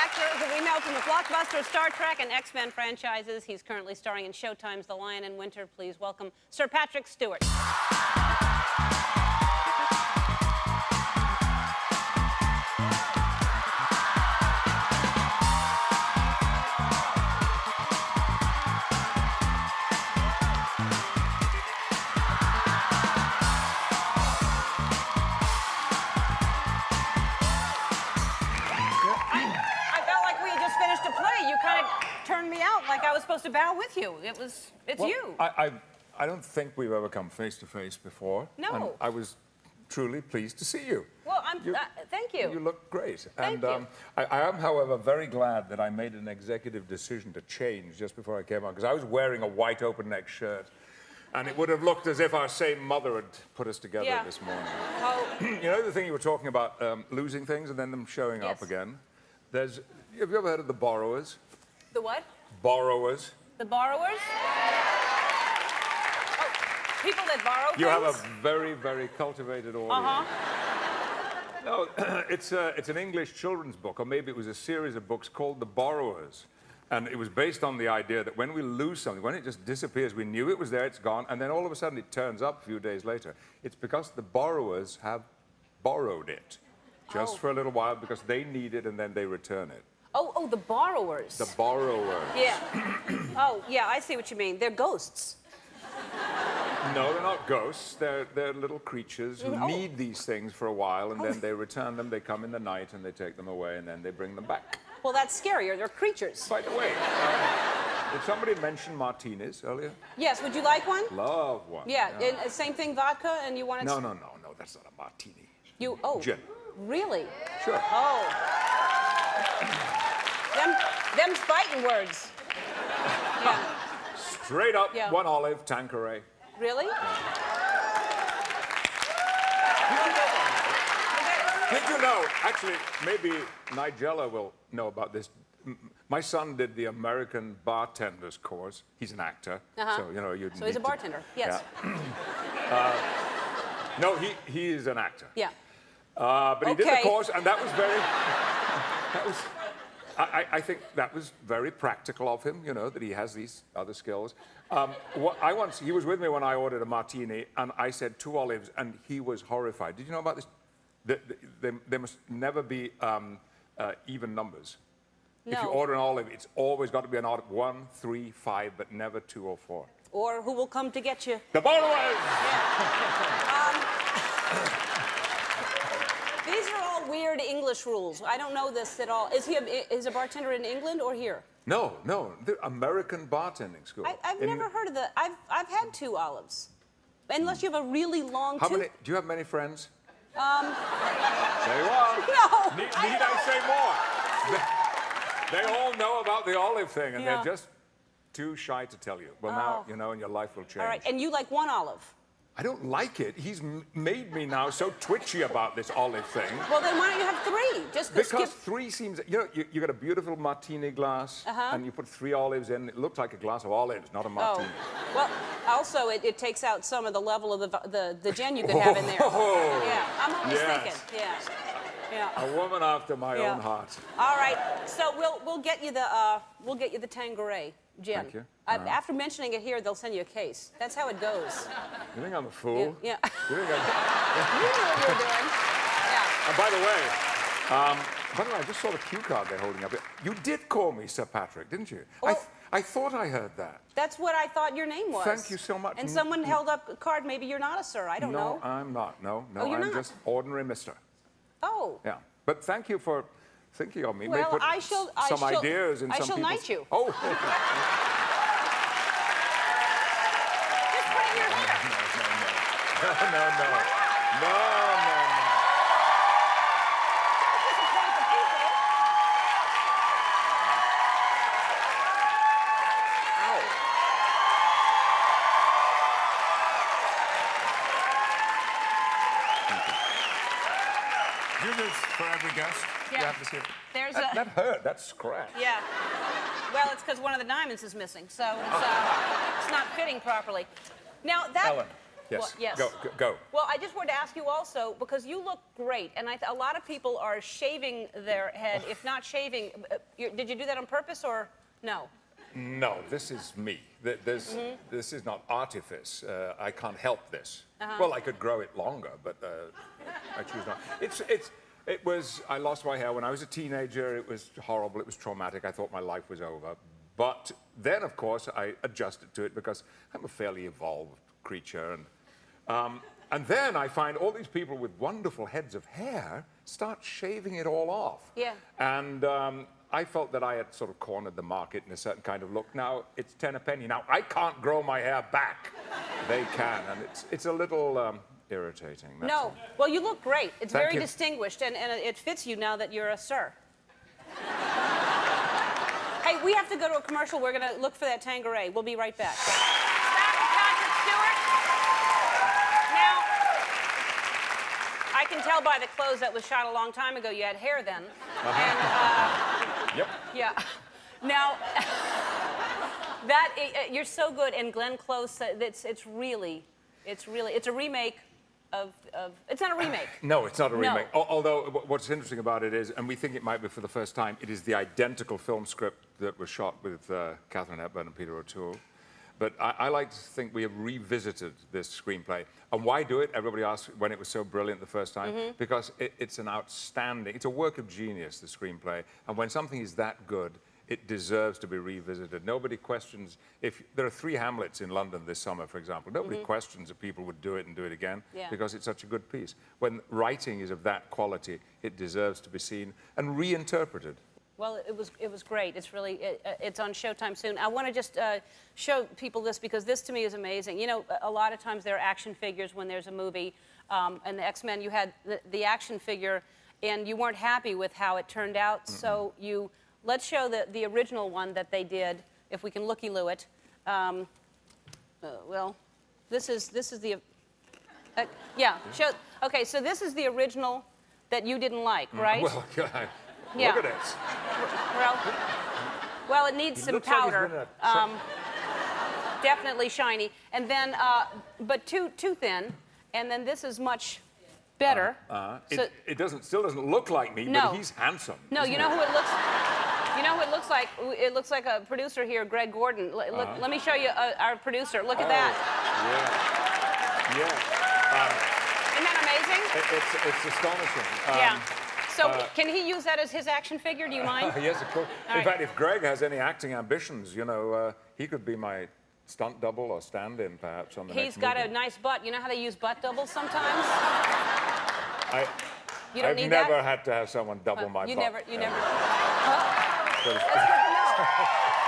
actor who we know from the blockbuster Star Trek and X-Men franchises. He's currently starring in Showtime's The Lion in Winter. Please welcome Sir Patrick Stewart. You kind of turned me out like I was supposed to bow with you. It's you. I don't think we've ever come face to face before. No. And I was truly pleased to see you. Well, thank you. You look great. Thank you. I am, however, very glad that I made an executive decision to change just before I came on, because I was wearing a white open-neck shirt, and it would have looked as if our same mother had put us together this morning. Oh. You know the thing you were talking about, losing things and then them showing up again? Have you ever heard of the borrowers? The what? Borrowers. The borrowers? Oh, people that borrow things? You have a very, very cultivated audience. No, it's an English children's book, or maybe it was a series of books called The Borrowers. And it was based on the idea that when we lose something, when it just disappears, we knew it was there, it's gone, and then all of a sudden it turns up a few days later. It's because the borrowers have borrowed it. Just for a little while, because they need it and then they return it. Oh, the borrowers. The borrowers. Yeah. Oh, yeah, I see what you mean. They're ghosts. No, they're not ghosts. They're little creatures who need these things for a while, and then they return them. They come in the night and they take them away, and then they bring them back. Well, that's scarier. They're creatures. By the way, did somebody mention martinis earlier? Yes, would you like one? Love one. Yeah, and same thing, vodka, and you wanted... No, that's not a martini. Gin. Really? Sure. Oh. Them's fighting words. Yeah. Straight up, one olive, Tanqueray. Really? Did you know, actually, maybe Nigella will know about this. My son did the American bartender's course. He's an actor, so, you know, you. So he's a bartender, yes. Yeah. No, he is an actor. Yeah. But he did the course, and that was very... I think that was very practical of him, you know, that he has these other skills. He was with me when I ordered a martini, and I said 2 olives, and he was horrified. Did you know about this? There must never be even numbers. No. If you order an olive, it's always got to be an odd 1, 3, 5, but never 2 or 4. Or who will come to get you? The borrowers! Yeah. These are all weird English rules. I don't know this at all. Is a bartender in England or here? No, the American bartending school. I've never heard of that. I've had 2 olives. Unless you have a really long tooth. Do you have many friends? Say one. No. Need I say more? They all know about the olive thing, and they're just too shy to tell you. Well, now, you know, and your life will change. All right, and you like 1 olive? I don't like it. He's made me now so twitchy about this olive thing. Well, then why don't you have 3? Just because 3 seems... You know, you got a beautiful martini glass, and you put 3 olives in. It looked like a glass of olives, not a martini. Oh. Well, also, it takes out some of the level of the gin you could have in there. Yeah, I'm always thinking. Yeah. A woman after my own heart. All right, so we'll get you the Tanqueray gin. Thank you. After mentioning it here, they'll send you a case. That's how it goes. You think I'm a fool? Yeah. You think You know what you're doing. Yeah. And by the way, I just saw the cue card they're holding up. You did call me Sir Patrick, didn't you? Well, I thought I heard that. That's what I thought your name was. Thank you so much. And someone held up a card. Maybe you're not a sir. I don't know. No, I'm not. No, you're I'm not? just ordinary mister. Oh. Yeah. But thank you for thinking of me. Well, put some ideas in some I shall people's... knight you. Oh. Just put it in your hair. No. Disappoint the people. Ow. Do this for every guest. Yeah. You have this here. There's That hurt. That scratch. Yeah. Well, it's because one of the diamonds is missing, so it's not fitting properly. Now that. Ellen. Yes. Well, yes. Go. Well, I just wanted to ask you also, because you look great, and a lot of people are shaving their head, if not shaving. Did you do that on purpose or no? No, this is me. This is not artifice. I can't help this. Well, I could grow it longer, but I choose not. I lost my hair when I was a teenager. It was horrible. It was traumatic. I thought my life was over. But then, of course, I adjusted to it because I'm a fairly evolved creature. And then I find all these people with wonderful heads of hair start shaving it all off. Yeah. And I felt that I had sort of cornered the market in a certain kind of look. Now it's 10 a penny. Now I can't grow my hair back. They can, and it's a little irritating. That's all. Well, you look great. It's Thank very you. distinguished, and it fits you now that you're a sir. Hey, we have to go to a commercial. We're going to look for that Tanqueray. We'll be right back. Stewart. Now, I can tell by the clothes that was shot a long time ago. You had hair then. Yep. Yeah. Now, you're so good, and Glenn Close. It's a remake of. It's not a remake. No, it's not a remake. No. Although what's interesting about it is, and we think it might be for the first time, it is the identical film script that was shot with Katharine Hepburn and Peter O'Toole. But I like to think we have revisited this screenplay. And why do it? Everybody asks when it was so brilliant the first time. Because it's it's a work of genius, the screenplay. And when something is that good, it deserves to be revisited. Nobody questions if there are 3 Hamlets in London this summer, for example. Nobody questions if people would do it and do it again because it's such a good piece. When writing is of that quality, it deserves to be seen and reinterpreted. Well, it was great. It's really it's on Showtime soon. I want to just show people this because this to me is amazing. You know, a lot of times there are action figures when there's a movie, and the X-Men. You had the action figure, and you weren't happy with how it turned out. So let's show the original one that they did. If we can looky-loo it. Well, this is the yeah. Show. Okay, so this is the original that you didn't like, right? Well, God. Yeah. Look at it. Well, it needs some powder. Definitely shiny. And then, but too thin. And then this is much better. It still doesn't look like me, but he's handsome. No, you know who it looks. You know who it looks like? It looks like a producer here, Greg Gordon. Let me show you our producer. Look at that. Yeah. Isn't that amazing? It's astonishing. Yeah. So can he use that as his action figure? Do you mind? Yes, of course. In fact, if Greg has any acting ambitions, you know, he could be my stunt double or stand-in, perhaps, on the next movie. He's got a nice butt. You know how they use butt doubles sometimes? You don't I've need never that? had to have someone double my butt. You never. But That's good to know.